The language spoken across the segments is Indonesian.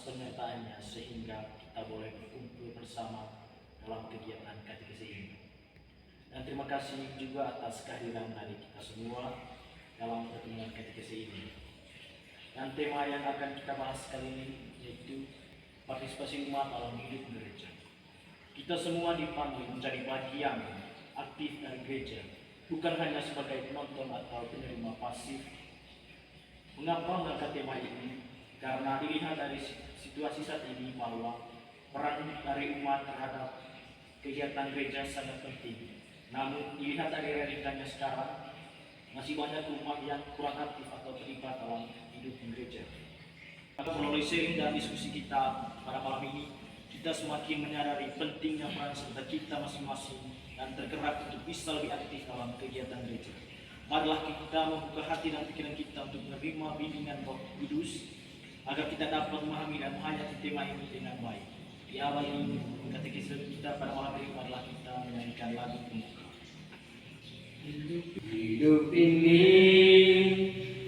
penyertaannya sehingga kita boleh berkumpul bersama dalam kegiatan katekese ini. Dan terima kasih juga atas kehadiran dari kita semua dalam pertemuan katekese ini. Dan tema yang akan kita bahas kali ini yaitu partisipasi umat dalam hidup gereja. Kita semua dipanggil menjadi bagian aktif dari gereja, bukan hanya sebagai penonton atau penerima pasif. Mengapa mengangkat tema ini? Karena dilihat dari situasi saat ini bahwa peran dari umat terhadap kegiatan gereja sangat penting. Namun dilihat dari realitanya sekarang, masih banyak umat yang kurang aktif atau terlibat dalam hidup gereja. Maka melalui sharing dan diskusi kita pada malam ini, kita semakin menyadari pentingnya peran serta kita masing-masing dan tergerak untuk bisa lebih aktif dalam kegiatan gereja. Marilah kita membuka hati dan pikiran kita untuk menerima bimbingan Roh Kudus agar kita dapat memahami dan menghayati tema ini dengan baik. Diawali katekese kita pada malam ini, marilah kita menyanyikan lagu pembuka. Hidup ini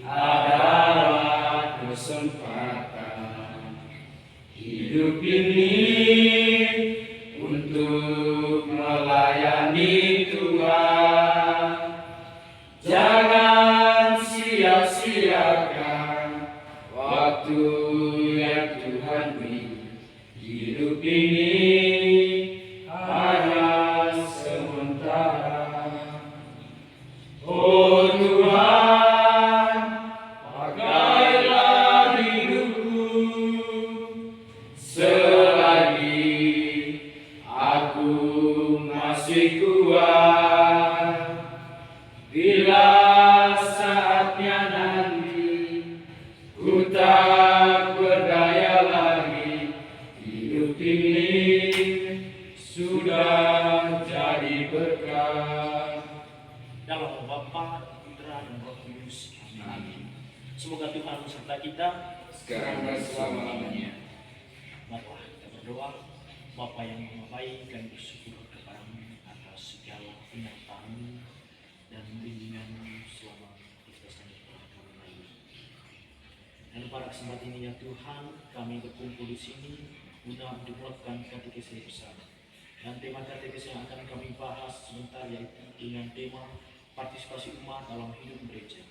adalah kesempatan. Hidup ini untuk melayani Tuhan. Jangan sia-siakan waktu yang Tuhan beri. Hidup ini hanya sementara. Oh Tuhan, pakailah hidupku selagi aku masih kuat. Bila saatnya nanti ku tak berdaya lagi, hidup ini sudah jadi berkah. Dalam Bapa, Putra, dan Roh Kudus. Amin. Semoga Tuhan beserta kita Sekarang dan selama-lamanya. Marilah kita berdoa. Bapa yang Maha Baik, kami bersyukur kepadamu atas segala penyertaan dan bimbingan selama aktivitas yang telah kami lalui. Dan pada kesempatan ini ya Tuhan, kami berkumpul di sini guna untuk melakukan katekese bersama. Dan tema katekese yang akan kami bahas sebentar yaitu dengan tema partisipasi umat dalam hidup gereja.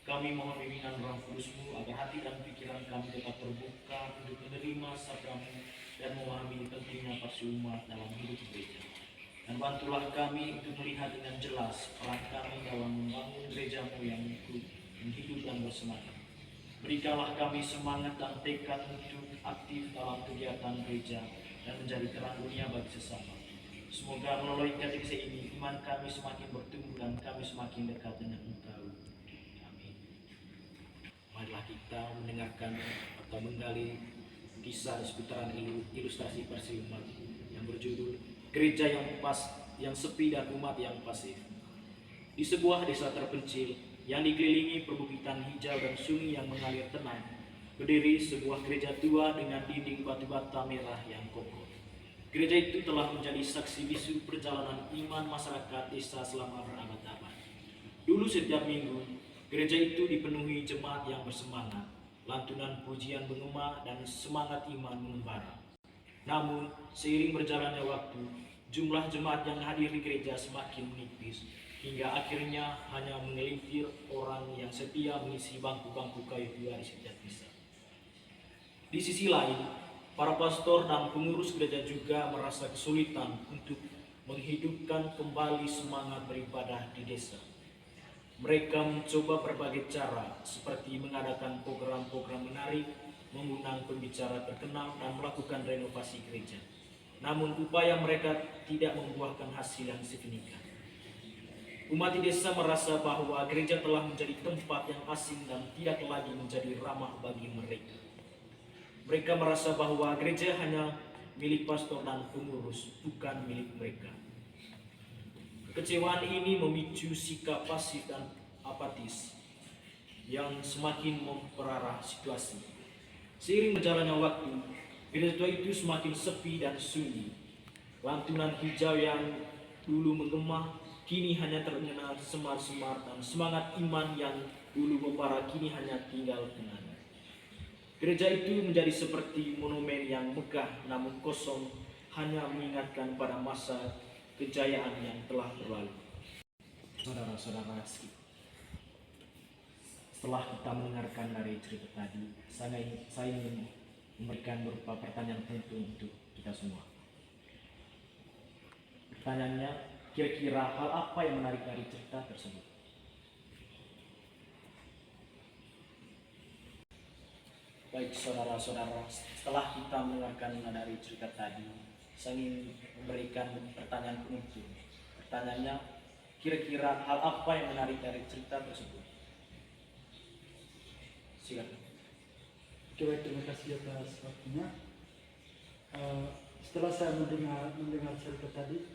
Kami mohon bimbingan Roh Kudus-Mu agar hati dan pikiran kami tetap terbuka untuk menerima sabda-Mu dan memahami pentingnya partisipasi umat dalam hidup gereja. Dan bantulah kami untuk melihat dengan jelas peran kami dalam membangun gereja-Mu yang hidup dan bersemangat. Berikanlah kami semangat dan tekad untuk aktif dalam kegiatan gereja dan menjadi terang dunia bagi sesama. Semoga melalui katekese ini iman kami semakin bertumbuh dan kami semakin dekat dengan Engkau. Amin. Marilah kita mendengarkan atau menggali kisah di seputaran ilustrasi partisipasi umat yang berjudul Gereja yang sepi dan umat yang pasif. Di sebuah desa terpencil yang dikelilingi perbukitan hijau dan sungai yang mengalir tenang, berdiri sebuah gereja tua dengan dinding batu bata merah yang kokoh. Gereja itu telah menjadi saksi bisu perjalanan iman masyarakat desa selama berabad-abad. Dulu setiap minggu, gereja itu dipenuhi jemaat yang bersemangat, lantunan pujian mengema dan semangat iman mengembara. Namun, seiring berjalannya waktu, jumlah jemaat yang hadir di gereja semakin menipis, hingga akhirnya hanya mengelintir orang yang setia mengisi bangku-bangku kayu tua di setiap misa. Di sisi lain, para pastor dan pengurus gereja juga merasa kesulitan untuk menghidupkan kembali semangat beribadah di desa. Mereka mencoba berbagai cara, seperti mengadakan program-program menarik, mengundang pembicara terkenal, dan melakukan renovasi gereja. Namun upaya mereka tidak membuahkan hasil yang signifikan. Umat di desa merasa bahwa gereja telah menjadi tempat yang asing dan tidak lagi menjadi ramah bagi mereka. Mereka merasa bahwa gereja hanya milik pastor dan pengurus, bukan milik mereka. Kekecewaan ini memicu sikap pasif dan apatis yang semakin memperparah situasi. Seiring berjalannya waktu, gereja tua itu semakin sepi dan sunyi. Lantunan hijau yang dulu menggema kini hanya terdengar semar-semar, dan semangat iman yang dulu membara kini hanya tinggal kenangan. Gereja itu menjadi seperti monumen yang megah namun kosong, hanya mengingatkan pada masa kejayaan yang telah berlalu. Saudara-saudara, setelah kita mendengarkan dari cerita tadi, saya ingin memberikan beberapa pertanyaan penting untuk kita semua. Pertanyaannya, kira-kira hal apa yang menarik dari cerita tersebut? Baik saudara-saudara, setelah kita mendengarkan dari cerita tadi, saya ingin memberikan pertanyaan penting. Pertanyaannya, kira-kira hal apa yang menarik dari cerita tersebut? Silakan. Oke, baik, terima kasih atas waktunya. Setelah saya mendengar cerita tadi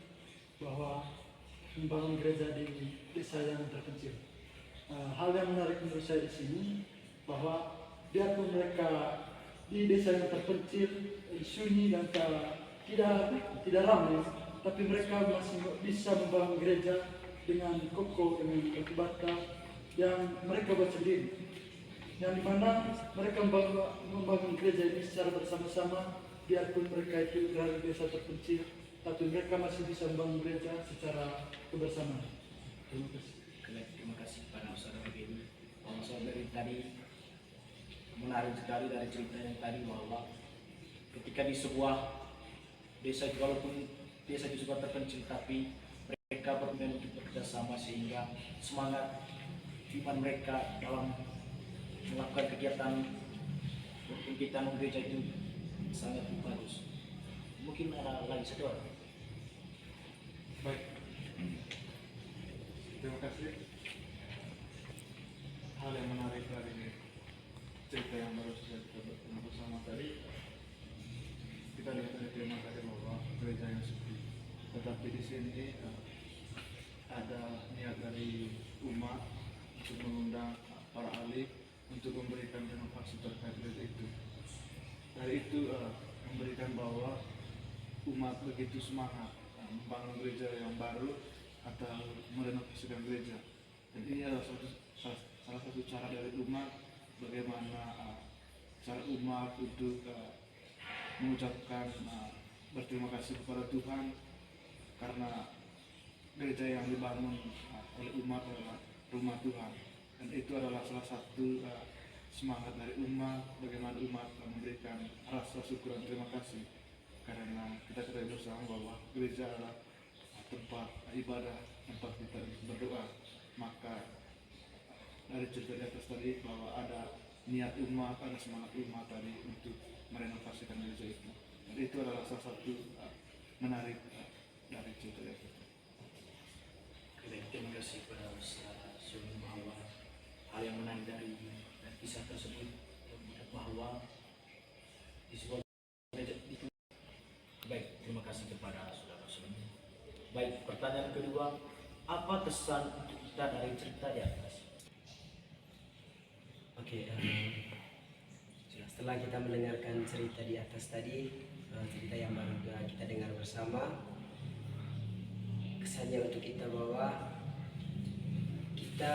bahwa membangun gereja di desa yang terpencil, hal yang menarik menurut saya di sini bahwa biarpun mereka di desa yang terpencil, sunyi dan tidak ramai, tapi mereka masih bisa membangun gereja dengan kokoh, dengan batu bata yang mereka buat sendiri, yang dimana mereka membangun gereja ini secara bersama-sama. Biarpun mereka itu dari desa terpencil, tapi mereka masih bisa membangun gereja secara kebersamaan. Terima kasih. Terima kasih kepada saudara Dewi. Saudara Dewi tadi menarik sekali dari cerita yang tadi, bahwa ketika di sebuah desa, walaupun desa itu sebuah terpencil, tapi mereka bermain untuk bekerja sama, sehingga semangat iman mereka dalam melakukan kegiatan gereja itu sangat bagus. Mungkin ada lagi satu orang. Baik, terima kasih. Hal yang menarik dari cerita yang baru saja kita bersama tadi, kita lihat dari tema tadi bahwa gereja yang sepi, tetapi di sini ada niat dari umat untuk mengundang para ahli untuk memberikan renovasi terkait gereja itu. Dari itu memberikan bahwa umat begitu semangat membangun gereja yang baru atau merenovasikan gereja. Dan ini adalah salah satu cara dari umat, bagaimana cara umat untuk mengucapkan berterima kasih kepada Tuhan karena gereja yang dibangun oleh umat adalah rumah Tuhan. Dan itu adalah salah satu semangat dari umat, bagaimana umat memberikan rasa syukur dan terima kasih, karena kita ketahui bersama bahwa gereja adalah tempat ibadah, tempat kita berdoa. Maka dari cerita di atas tadi bahwa ada niat umat, ada semangat umat tadi untuk merenovasikan gereja itu. Dan itu adalah salah satu menarik dari cerita di atas. Terima kasih kepada Suni, bahwa hal yang menarik dari kisah tersebut bahwa di sebuah gereja itu. Baik, terima kasih kepada saudara Suni. Baik, pertanyaan kedua, apa kesan untuk kita dari cerita di atas? Oke, setelah kita mendengarkan cerita di atas tadi, cerita yang baru kita dengar bersama, kesannya untuk kita bahwa kita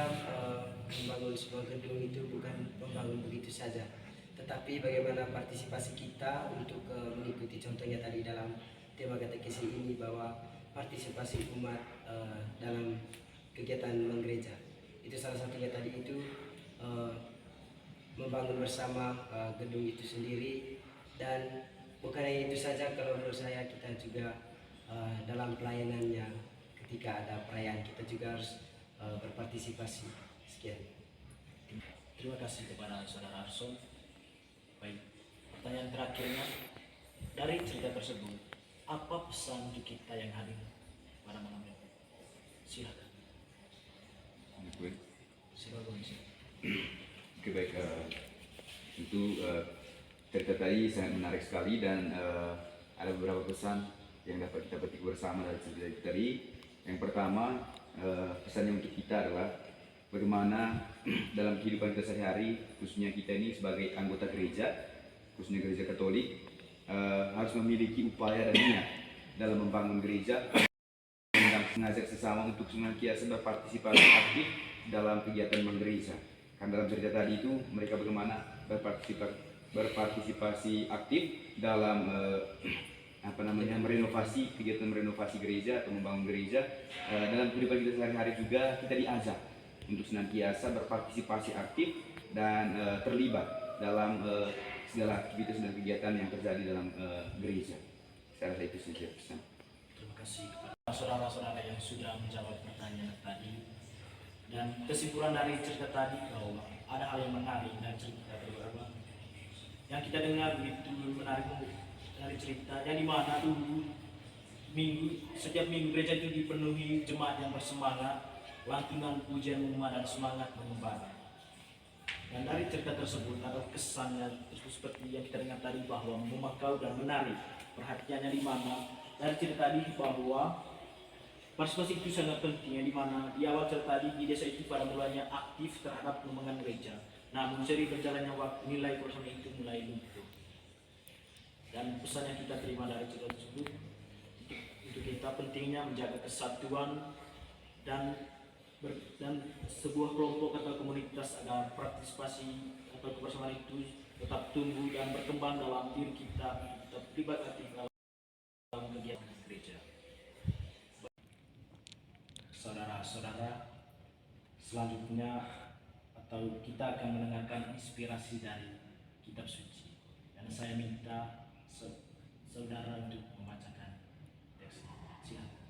membangun sebuah gedung itu bukan membangun begitu saja, tetapi bagaimana partisipasi kita untuk mengikuti contohnya tadi dalam tema katekesi ini, bahwa partisipasi umat dalam kegiatan menggereja itu salah satunya tadi itu membangun bersama gedung itu sendiri. Dan bukan hanya itu saja, kalau menurut saya kita juga dalam pelayanannya, ketika ada perayaan kita juga harus berpartisipasi. Sekian. Terima kasih kepada saudara Arson. Baik, pertanyaan terakhirnya, dari cerita tersebut, apa pesan untuk kita yang hadir pada malam ini? Silakan. Silakan. Oke, baik, tentu cerita tadi sangat menarik sekali, dan ada beberapa pesan yang dapat kita petik bersama dari cerita tadi. Yang pertama, pesannya untuk kita adalah bagaimana dalam kehidupan kita sehari-hari, khususnya kita ini sebagai anggota gereja, khususnya gereja Katolik, harus memiliki upaya dan niat dalam membangun gereja, dan mengajak sesama untuk senantiasa berpartisipasi aktif dalam kegiatan menggereja. Kan dalam cerita tadi itu mereka bagaimana berpartisipasi berpartisipasi aktif dalam kegiatan merenovasi gereja atau membangun gereja. Dalam kehidupan kita sehari-hari juga kita diajak untuk senantiasa berpartisipasi aktif dan terlibat dalam segala aktivitas dan kegiatan yang terjadi dalam gereja. Saya rasa itu saja pesan. Terima kasih kepada saudara-saudara yang sudah menjawab pertanyaan tadi. Dan kesimpulan dari cerita tadi bahwa ada hal yang menarik dari cerita beberapa yang kita dengar begitu menarik dari cerita yang dimana dulu setiap minggu gereja itu dipenuhi jemaat yang bersemangat, lantunan pujian memuat dan semangat mengembara. Dan dari cerita tersebut ada kesannya seperti yang kita dengar tadi bahwa memukau dan menarik perhatiannya, di mana dari cerita tadi bahwa partisipasi itu sangat penting, yang dimana di awal cerita tadi di desa itu pada mulanya aktif terhadap pengembangan gereja. Namun seiring berjalannya waktu nilai personal itu mulai luntur. Dan pesan yang kita terima dari cerita tersebut untuk kita pentingnya menjaga kesatuan dan sebuah kelompok atau komunitas agar partisipasi atau kebersamaan itu tetap tumbuh dan berkembang dalam diri kita, tetap terlibat aktif dalam kegiatan gereja. Saudara-saudara, selanjutnya atau kita akan mendengarkan inspirasi dari kitab suci, dan saya minta saudara untuk membacakan teksnya. Silakan.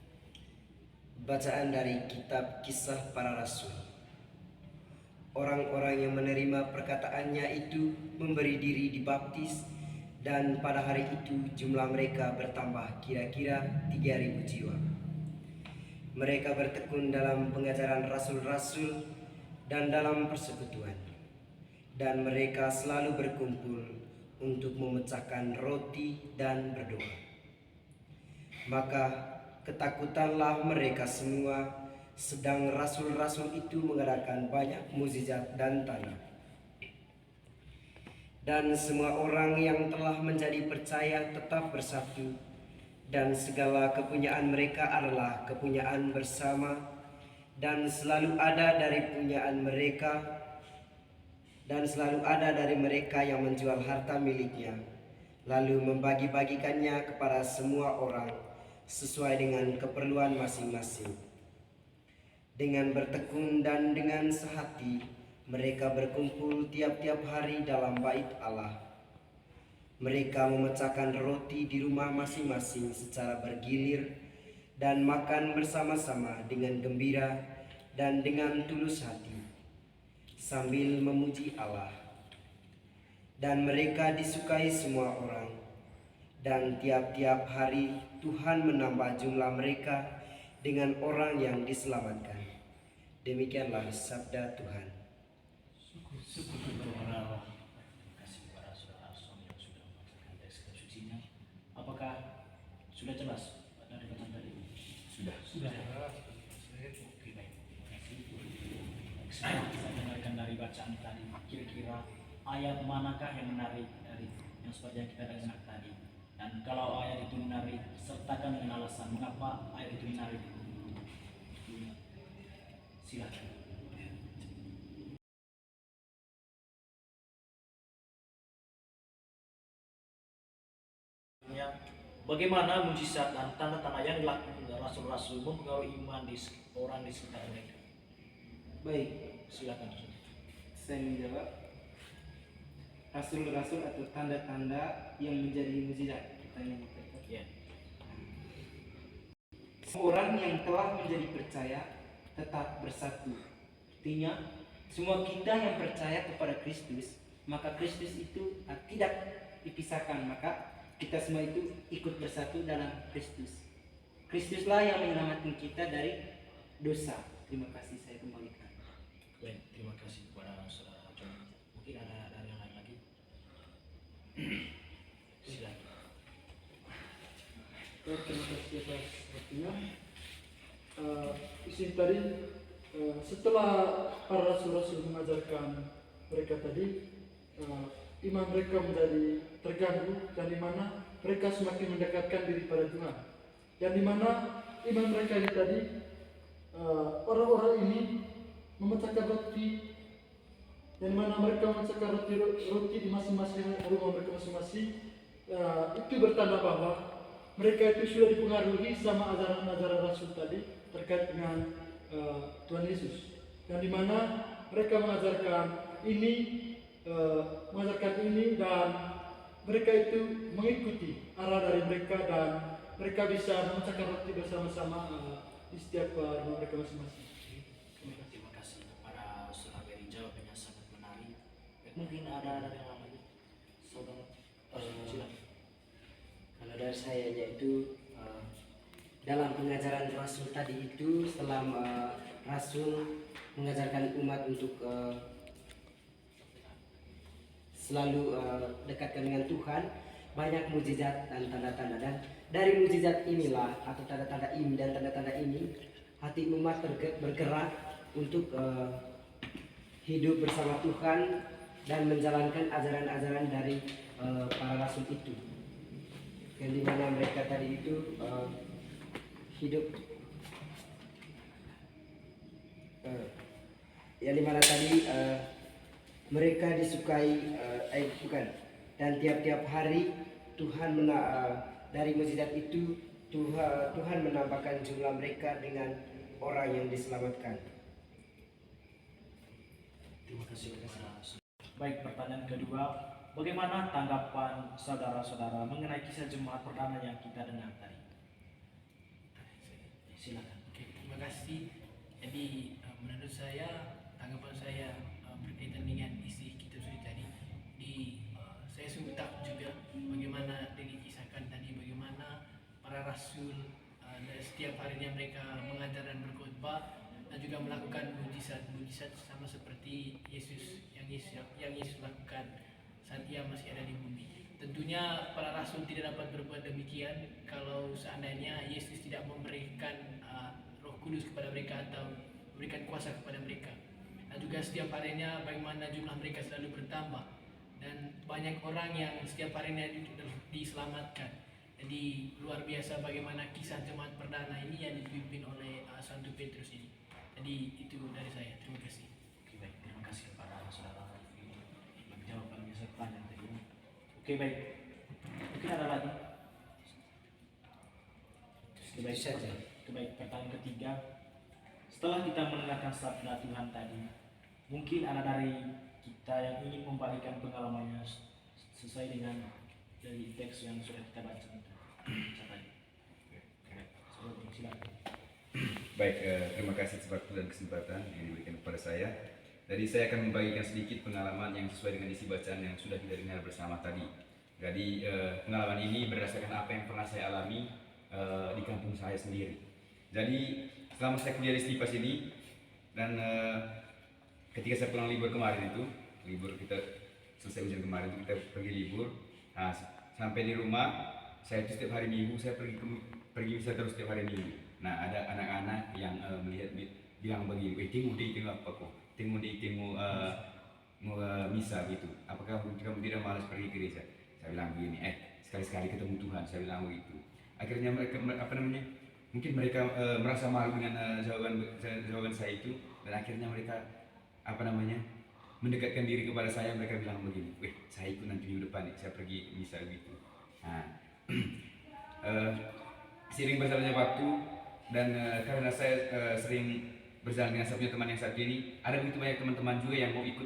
Bacaan dari kitab Kisah Para Rasul. Orang-orang yang menerima perkataannya itu memberi diri dibaptis, dan pada hari itu jumlah mereka bertambah kira-kira 3.000 jiwa. Mereka bertekun dalam pengajaran rasul-rasul dan dalam persekutuan, dan mereka selalu berkumpul untuk memecahkan roti dan berdoa. Maka ketakutanlah mereka semua, sedang rasul-rasul itu mengadakan banyak mukjizat dan tanda. Dan semua orang yang telah menjadi percaya tetap bersatu, dan segala kepunyaan mereka adalah kepunyaan bersama, dan selalu ada dari mereka yang menjual harta miliknya, lalu membagi-bagikannya kepada semua orang sesuai dengan keperluan masing-masing. Dengan bertekun dan dengan sehati, mereka berkumpul tiap-tiap hari dalam bait Allah. Mereka memecahkan roti di rumah masing-masing secara bergilir dan makan bersama-sama dengan gembira dan dengan tulus hati, sambil memuji Allah. Dan mereka disukai semua orang, dan tiap-tiap hari Tuhan menambah jumlah mereka dengan orang yang diselamatkan. Demikianlah sabda Tuhan. Syukur kepada Allah. Terima kasih kepada saudara yang sudah membacakan teks sucinya. Apakah sudah jelas dari bacaan tadi? Sudah. Oke, baik. Terima kasih. Sekarang kita dengarkan dari bacaan tadi. Kira-kira ayat manakah yang menarik dari yang seperti yang kita dengar tadi? Dan kalau ayat itu menarik, sertakan dengan alasan mengapa ayat itu menarik. Silakan. Bagaimana mujizat dan tanda-tanda yang dilakukan rasul-rasul mempengaruhi iman orang di sekitar mereka? Baik, Silakan. saya menjawab. Rasul-rasul atau tanda-tanda yang menjadi mujizat. Pertanyaan itu. Ya. Orang yang telah menjadi percaya tetap bersatu. Artinya, semua kita yang percaya kepada Kristus, maka Kristus itu tidak dipisahkan, maka kita semua itu ikut bersatu dalam Kristus. Kristuslah yang menyelamatkan kita dari dosa. Terima kasih, saya kembalikan. Baik, terima kasih kepada saudara John. Mungkin ada yang lain lagi. Silakan. Terima kasih atas waktunya. Isi tadi, setelah para rasul-rasul mengajarkan mereka tadi, iman mereka menjadi terganggu, dan di mana mereka semakin mendekatkan diri pada Tuhan, dan di mana iman mereka ini tadi, orang-orang ini memecahkan roti yang mana mereka mencecar roti di masing-masing rumah mereka masing-masing. Itu bertanda bahwa mereka itu sudah dipengaruhi sama ajaran-ajaran Rasul tadi terkait dengan Tuhan Yesus, yang dimana mereka mengajarkan ini dan mereka itu mengikuti arah dari mereka, dan mereka bisa memecahkan roti bersama-sama di setiap rumah mereka masing-masing. Terima kasih kepada Saudara Beri, jawabannya sangat menarik. Mungkin ada yang lain, Saudara. Silakan. Kalau dari saya yaitu dalam pengajaran Rasul tadi itu, setelah Rasul mengajarkan umat untuk selalu dekatkan dengan Tuhan, banyak mukjizat dan tanda-tanda, dan dari mukjizat inilah atau tanda-tanda ini dan tanda-tanda ini hati umat bergerak untuk hidup bersama Tuhan dan menjalankan ajaran-ajaran dari para rasul itu, yang dimana mereka tadi itu hidup yang dimana tadi mereka disukai bukan, dan tiap-tiap hari Tuhan dari mukjizat itu Tuhan menambahkan jumlah mereka dengan orang yang diselamatkan. Terima kasih kepada Saudara. Baik, pertanyaan kedua, bagaimana tanggapan saudara-saudara mengenai kisah jemaat perdana yang kita dengar tadi? Silakan. Oke, terima kasih. Jadi menurut saya, tanggapan saya berkaitan dengan isi kitab suci tadi, saya sungguh takut juga bagaimana dikisahkan tadi, bagaimana para rasul setiap harinya mereka mengajar dan berkhotbah dan juga melakukan mujizat-mujizat sama seperti yang Yesus lakukan saat ia masih ada di bumi. Tentunya para rasul tidak dapat berbuat demikian kalau seandainya Yesus tidak memberikan Roh Kudus kepada mereka atau memberikan kuasa kepada mereka. Dan juga setiap harinya bagaimana jumlah mereka selalu bertambah dan banyak orang yang setiap harinya diselamatkan. Jadi luar biasa bagaimana kisah jemaat perdana ini yang dipimpin oleh Santo Petrus ini. Jadi itu dari saya. Terima kasih. Oke, baik, terima kasih kepada saudara jawabannya saya tanya tadi. Oke, baik. Mungkin ada lagi. Oke, baik saja. Oke, baik, pertanyaan ketiga. Setelah kita mendengarkan sabda Tuhan tadi, mungkin ada dari kita yang ingin membagikan pengalamannya sesuai dengan dari teks yang sudah kita baca tadi. Silakan. Baik, terima kasih atas waktu dan kesempatan yang diberikan kepada saya. Jadi saya akan membagikan sedikit pengalaman yang sesuai dengan isi bacaan yang sudah kita dengar bersama tadi. Jadi pengalaman ini berdasarkan apa yang pernah saya alami di kampung saya sendiri. Jadi selama saya kuliah di Stipas ini dan ketika saya pulang libur kemarin itu, libur kita selesai ujian kemarin itu kita pergi libur. Nah, sampai di rumah saya itu setiap hari Minggu saya pergi bisa terus setiap hari Minggu. Nah, ada anak-anak yang melihat bilang begini, tengok apa kok? Tengok misa gitu. Apakah kamu tidak malas pergi ke gereja? Saya bilang begini, sekali-sekali ketemu Tuhan, saya bilang begitu. Akhirnya mereka mungkin mereka merasa malu dengan jawaban saya itu, dan akhirnya mereka mendekatkan diri kepada saya. Mereka bilang begini, saya ikut nanti minggu depan, saya pergi misa gitu. Nah, seiring berjalannya waktu dan karena saya sering berjalan dengan saya punya teman yang satu ini, ada begitu banyak teman-teman juga yang mau ikut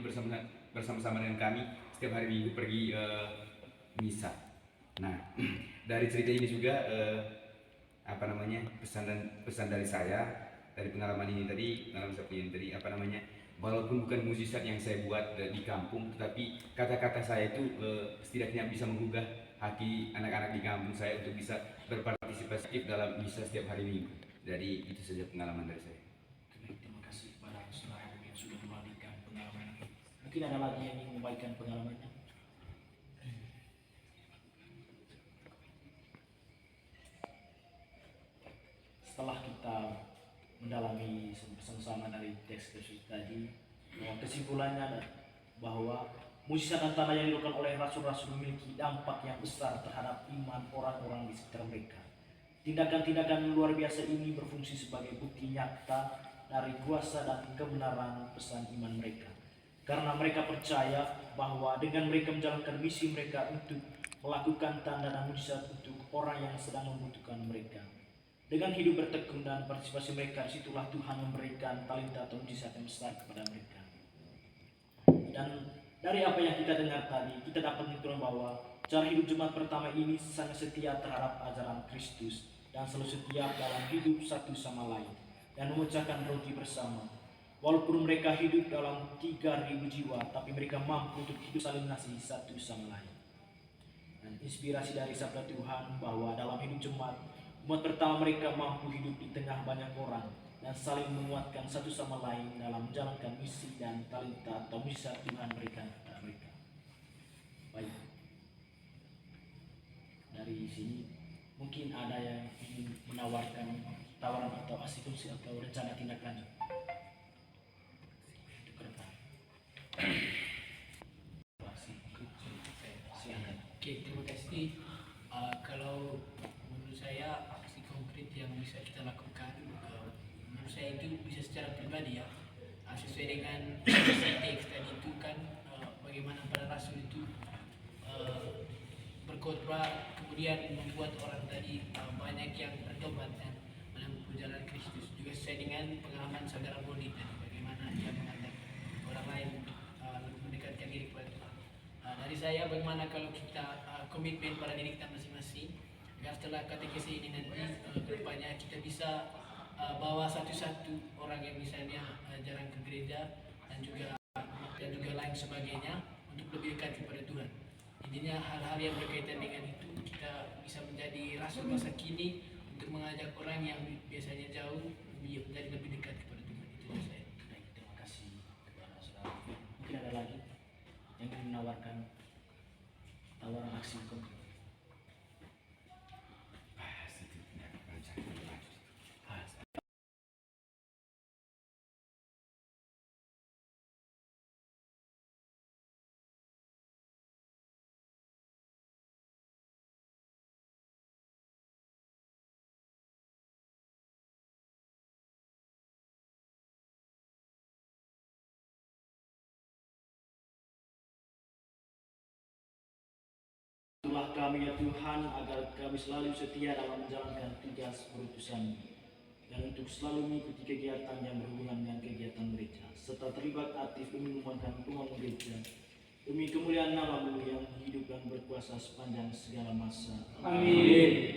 bersama-sama dengan kami setiap hari Minggu pergi misa. Nah, dari cerita ini juga pesan dari saya dari pengalaman ini tadi, pengalaman saya ini tadi walaupun bukan mukjizat yang saya buat di kampung, tetapi kata-kata saya itu setidaknya bisa menggugah hati anak-anak di kampung saya untuk bisa berpartisipasi dalam misa setiap hari Minggu. Jadi itu saja pengalaman dari saya. Terima kasih kepada saudara yang sudah membagikan pengalaman. Mungkin ada lagi yang ingin membagikan pengalamannya. Setelah kita mendalami bersama-sama dari teks tersebut tadi, bahwa kesimpulannya bahwa mujizat dan tanda yang dilakukan oleh rasul-rasul memiliki dampak yang besar terhadap iman orang-orang di sekitar mereka. Tindakan-tindakan luar biasa ini berfungsi sebagai bukti nyata dari kuasa dan kebenaran pesan iman mereka. karena mereka percaya bahwa dengan mereka menjalankan misi mereka untuk melakukan tanda dan mujizat untuk orang yang sedang membutuhkan mereka. Dengan hidup bertekun dan partisipasi mereka, disitulah Tuhan memberikan talenta atau mujizat yang besar kepada mereka. Dan dari apa yang kita dengar tadi, kita dapat menyimpulkan bahwa cara hidup jemaat pertama ini sangat setia terhadap ajaran Kristus dan selalu setia dalam hidup satu sama lain dan memecahkan roti bersama. Walaupun mereka hidup dalam 3.000 jiwa, tapi mereka mampu untuk hidup saling mengasihi satu sama lain. Dan inspirasi dari sabda Tuhan bahwa dalam hidup jemaat, umat pertama mereka mampu hidup di tengah banyak orang dan saling menguatkan satu sama lain dalam menjalankan misi dan talenta atau mujizat Tuhan berikan kepada mereka. Baik, dari sini mungkin ada yang ingin menawarkan tawaran atau asumsi atau rencana tindak lanjut untuk ke depan. Silakan. Oke, terima kasih. Kalau menurut saya aksi konkret yang bisa kita lakukan, menurut saya itu bisa secara pribadi ya, sesuai dengan isi teks tadi itu kan, bagaimana para rasul itu berkhotbah kemudian membuat orang tadi banyak yang bertobat dan menempuh jalan Kristus. Juga sesuai dengan pengalaman saudara Boni tadi, bagaimana dia mengajak orang lain untuk lebih mendekatkan diri kepada Tuhan. Dari saya, bagaimana kalau kita komitmen pada diri kita masing-masing agar setelah katekesi ini nanti kedepannya kita bisa bawa satu-satu orang yang misalnya jarang ke gereja dan juga lain sebagainya untuk lebih dekat kepada Tuhan. Intinya hal-hal yang berkaitan dengan itu kita bisa menjadi rasul masa kini untuk mengajak orang yang biasanya jauh menjadi lebih dekat kepada Tuhan. Itu saja saya. Baik, terima kasih kepada saudara. Mungkin ada lagi yang ingin menawarkan tawaran aksi konkret. Itulah kami ya Tuhan, agar kami selalu setia dalam menjalankan tugas perutusan dan untuk selalu mengikuti kegiatan yang berhubungan dengan kegiatan gereja serta terlibat aktif demi mengembangkan pembangunan gereja demi kemuliaan nama-Mu yang hidup dan berkuasa sepanjang segala masa. Amin.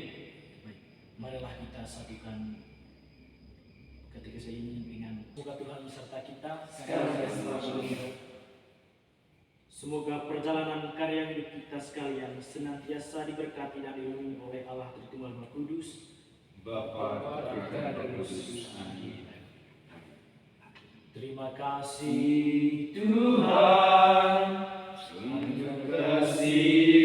Baik, marilah kita satukan ketika ini dengan semoga Tuhan beserta kita sekarang dan selamanya. Semoga perjalanan karya hidup kita sekalian senantiasa diberkati dan dilindungi oleh Allah Tritunggal Maha Kudus, Bapa, Putra, dan Roh Kudus. Amin. Terima kasih Tuhan, terima kasih